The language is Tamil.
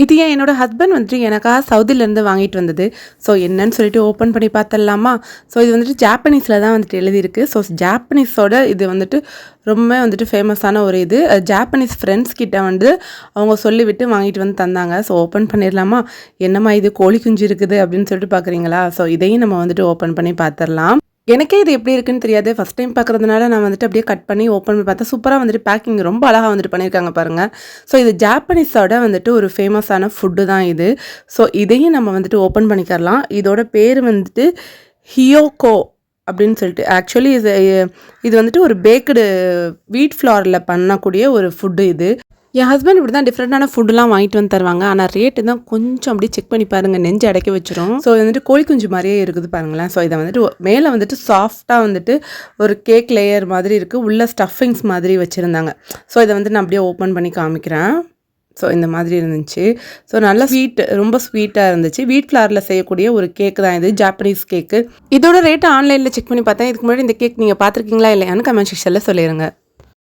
இது என்னோட ஹஸ்பண்ட் வந்துட்டு எனக்காக சவுதியிலேருந்து வாங்கிட்டு வந்தது. ஸோ என்னன்னு சொல்லிட்டு ஓப்பன் பண்ணி பார்த்துடலாமா? ஸோ இது வந்துட்டு ஜாப்பனீஸில் தான் வந்துட்டு எழுதியிருக்கு. ஸோ ஜாப்பனீஸோட இது வந்துட்டு ரொம்ப வந்துட்டு ஃபேமஸான ஒரு இது. ஜாப்பனீஸ் ஃப்ரெண்ட்ஸ் கிட்ட வந்து அவங்க சொல்லிவிட்டு வாங்கிட்டு வந்து தந்தாங்க. ஸோ ஓப்பன் பண்ணிடலாமா? என்னம்மா இது கோழி குஞ்சு இருக்குது அப்படின்னு சொல்லிட்டு பார்க்குறீங்களா? ஸோ இதையும் நம்ம வந்துட்டு ஓப்பன் பண்ணி பார்த்துடலாம். எனக்கே இது எப்படி இருக்குன்னு தெரியாது. ஃபஸ்ட் டைம் பார்க்குறதுனால நான் வந்துட்டு அப்படியே கட் பண்ணி ஓப்பன் பண்ணி பார்த்தா சூப்பராக வந்துட்டு பேக்கிங் ரொம்ப அழகாக வந்துட்டு பண்ணியிருக்காங்க பாருங்கள். ஸோ இது ஜாப்பனீஸோட வந்துட்டு ஒரு ஃபேமஸான ஃபுட்டு தான் இது. ஸோ இதையும் நம்ம வந்துட்டு ஓப்பன் பண்ணிக்கிறலாம். இதோட பேர் வந்துட்டு ஹியோகோ அப்படின்னு சொல்லிட்டு ஆக்சுவலி இது வந்துட்டு ஒரு பேக்கடு வீட் ஃப்ளாரில் பண்ணக்கூடிய ஒரு ஃபுட்டு இது. என் ஹஸ்பண்ட் இப்படி தான் டிஃப்ரெண்ட்டான ஃபுட்டுலாம் வாங்கிட்டு வந்து தருவாங்க. ஆனால் ரேட்டு தான் கொஞ்சம் அப்படியே செக் பண்ணி பாருங்கள், நெஞ்சு அடைக்க வச்சிரும். ஸோ இது வந்துட்டு கோழி குஞ்சு மாதிரியே இருக்குது பாருங்களேன். ஸோ இதை வந்துட்டு மேலே வந்துட்டு சாஃப்டாக வந்துட்டு ஒரு கேக் லேயர் மாதிரி இருக்குது, உள்ள ஸ்டஃபிங்ஸ் மாதிரி வச்சுருந்தாங்க. ஸோ இதை வந்து நான் அப்படியே ஓப்பன் பண்ணி காமிக்கிறேன். ஸோ இந்த மாதிரி இருந்துச்சு. ஸோ நல்லா ரொம்ப ஸ்வீட்டாக இருந்துச்சு. வீட் ஃப்ளாரில் செய்யக்கூடிய ஒரு கேக் தான் இது, ஜாப்பனீஸ் கேக்கு. இதோட ரேட்டு ஆன்லைனில் செக் பண்ணி பார்த்தேன். இதுக்கு முன்னாடி இந்த கேக் நீங்கள் பார்த்துருக்கீங்களா இல்லையான்னு கமெண்ட் செக்ஷனில் சொல்லிடுங்க.